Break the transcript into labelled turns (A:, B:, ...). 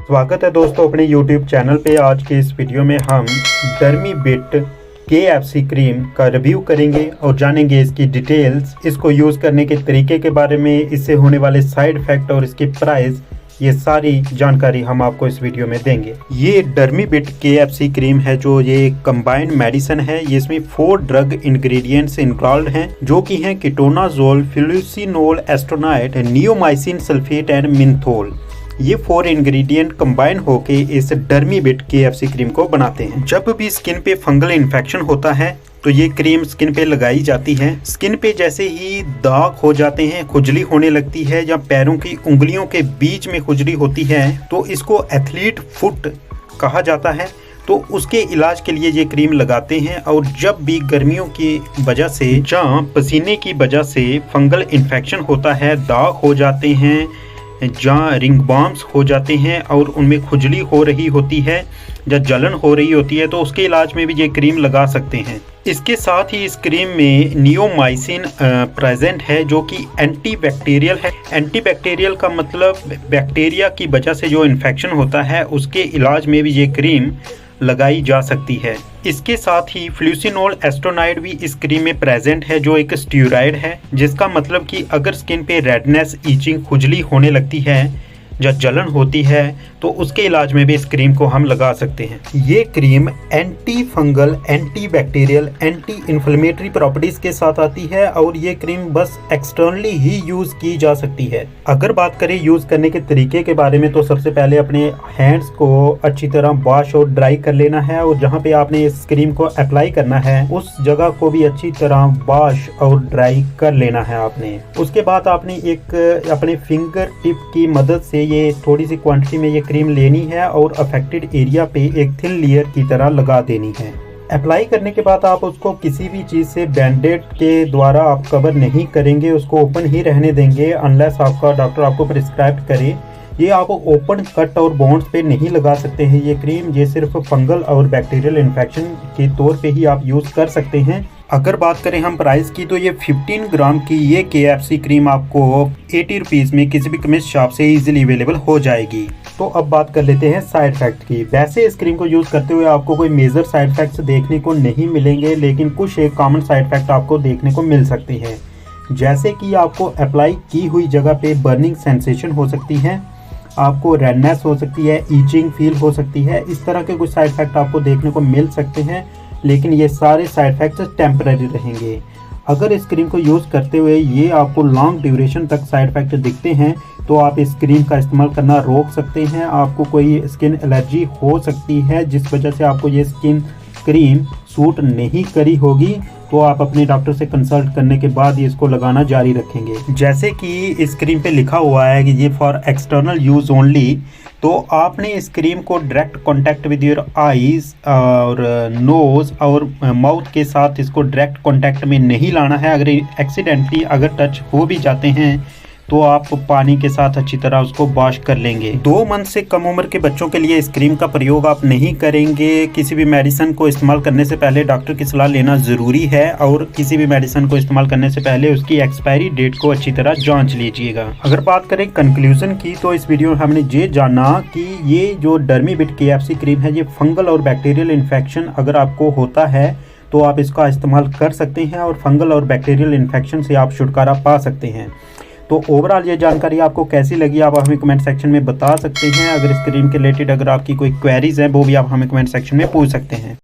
A: स्वागत है दोस्तों अपने YouTube चैनल पे। आज के इस वीडियो में हम डर्मीबिट KFC क्रीम का रिव्यू करेंगे और जानेंगे इसकी डिटेल्स, इसको यूज़ करने के तरीके के बारे में, इससे होने वाले साइड इफ़ेक्ट और इसकी प्राइस, ये सारी जानकारी हम आपको इस वीडियो में देंगे। ये डर्मीबिट KFC क्रीम है जो ये कंबाइंड मेडिसिन है। ये इसमें 4 ड्रग इंग्रेडिएंट्स इन्वॉल्व हैं जो कि हैं कीटोनाजोल, फ्लूसिनोल, एस्ट्रोनाइट, नियोमाइसिन सल्फेट एंड मिंथोल। ये 4 इंग्रेडिएंट कंबाइन होके इस डर्मीबिट KFC क्रीम को बनाते हैं। जब भी स्किन पे फंगल इन्फेक्शन होता है तो ये क्रीम स्किन पे लगाई जाती है। स्किन पे जैसे ही दाग हो जाते हैं, खुजली होने लगती है या पैरों की उंगलियों के बीच में खुजली होती है तो इसको एथलीट फुट कहा जाता है। तो उसके इलाज के लिए ये क्रीम लगाते हैं। और जब भी गर्मियों की वजह से या पसीने की वजह से फंगल इन्फेक्शन होता है, दाग हो जाते हैं, जहाँ रिंग बॉम्ब्स हो जाते हैं और उनमें खुजली हो रही होती है या जलन हो रही होती है तो उसके इलाज में भी ये क्रीम लगा सकते हैं। इसके साथ ही इस क्रीम में नियोमाइसिन प्रेजेंट है जो कि एंटीबैक्टीरियल है। एंटीबैक्टीरियल का मतलब बैक्टीरिया की वजह से जो इन्फेक्शन होता है उसके इलाज में भी ये क्रीम लगाई जा सकती है। इसके साथ ही फ्लूसिनोल एस्ट्रोनाइड भी इस क्रीम में प्रेजेंट है जो एक स्टीरॉयड है, जिसका मतलब कि अगर स्किन पे रेडनेस, ईचिंग, खुजली होने लगती है या जलन होती है तो उसके इलाज में भी इस क्रीम को हम लगा सकते हैं। ये cream anti fungal, anti bacterial, anti inflammatory properties के साथ आती है और ये क्रीम बस एक्सटर्नली ही यूज की जा सकती है। अगर बात करें यूज करने के तरीके के बारे में तो सबसे पहले अपने हैंड्स को अच्छी तरह वॉश और ड्राई कर लेना है और जहाँ पे आपने इस क्रीम को अप्लाई करना है उस जगह को भी अच्छी तरह वॉश और ड्राई कर लेना है आपने। उसके बाद आपने एक अपने फिंगर टिप की मदद से ये थोड़ी सी क्वांटिटी में ये क्रीम लेनी है और अफेक्टेड एरिया पे एक थिन लेयर की तरह लगा देनी है। अप्लाई करने के बाद आप उसको किसी भी चीज़ से बैंडेड के द्वारा आप कवर नहीं करेंगे, उसको ओपन ही रहने देंगे अनलेस आपका डॉक्टर आपको प्रिस्क्राइब करे। ये आप ओपन कट और बॉन्ड्स पे नहीं लगा सकते हैं ये क्रीम, ये सिर्फ फंगल और बैक्टीरियल इन्फेक्शन के तौर पे ही आप यूज़ कर सकते हैं। अगर बात करें हम प्राइस की तो ये 15 ग्राम की ये KFC क्रीम आपको 80 रुपीज़ में किसी भी केमिस्ट शॉप से इजीली अवेलेबल हो जाएगी। तो अब बात कर लेते हैं साइड इफेक्ट की। वैसे इस क्रीम को यूज़ करते हुए आपको कोई मेजर साइड इफेक्ट्स देखने को नहीं मिलेंगे, लेकिन कुछ एक कॉमन साइड इफेक्ट आपको देखने को मिल सकते हैं, जैसे कि आपको अप्लाई की हुई जगह पे बर्निंग सेंसेशन हो सकती है, आपको रेडनेस हो सकती है, ईचिंग फील हो सकती है। इस तरह के कुछ साइड इफेक्ट आपको देखने को मिल सकते हैं, लेकिन ये सारे साइड इफेक्ट्स टेम्पररी रहेंगे। अगर इस क्रीम को यूज़ करते हुए ये आपको लॉन्ग ड्यूरेशन तक साइड इफेक्ट दिखते हैं तो आप इस क्रीम का इस्तेमाल करना रोक सकते हैं। आपको कोई स्किन एलर्जी हो सकती है जिस वजह से आपको ये स्किन क्रीम सूट नहीं करी होगी, तो आप अपने डॉक्टर से कंसल्ट करने के बाद ही इसको लगाना जारी रखेंगे। जैसे कि इस क्रीम पे लिखा हुआ है कि ये फॉर एक्सटर्नल यूज़ ओनली, तो आपने इस क्रीम को direct contact with your eyes और नोज और माउथ के साथ इसको डायरेक्ट कांटेक्ट में नहीं लाना है। अगर एक्सीडेंटली अगर टच हो भी जाते हैं तो आप पानी के साथ अच्छी तरह उसको वॉश कर लेंगे। 2 मंथ से कम उम्र के बच्चों के लिए इस क्रीम का प्रयोग आप नहीं करेंगे। किसी भी मेडिसिन को इस्तेमाल करने से पहले डॉक्टर की सलाह लेना ज़रूरी है और किसी भी मेडिसिन को इस्तेमाल करने से पहले उसकी एक्सपायरी डेट को अच्छी तरह जांच लीजिएगा। अगर बात करें कंक्लूजन की तो इस वीडियो में हमने ये जाना कि ये जो डर्मीबिट KFC क्रीम है ये फंगल और बैक्टीरियल इन्फेक्शन अगर आपको होता है तो आप इसका इस्तेमाल कर सकते हैं और फंगल और बैक्टीरियल इन्फेक्शन से आप छुटकारा पा सकते हैं। तो ओवरऑल ये जानकारी आपको कैसी लगी आप हमें कमेंट सेक्शन में बता सकते हैं। अगर इस क्रीम के रिलेटेड अगर आपकी कोई क्वेरीज है वो भी आप हमें कमेंट सेक्शन में पूछ सकते हैं।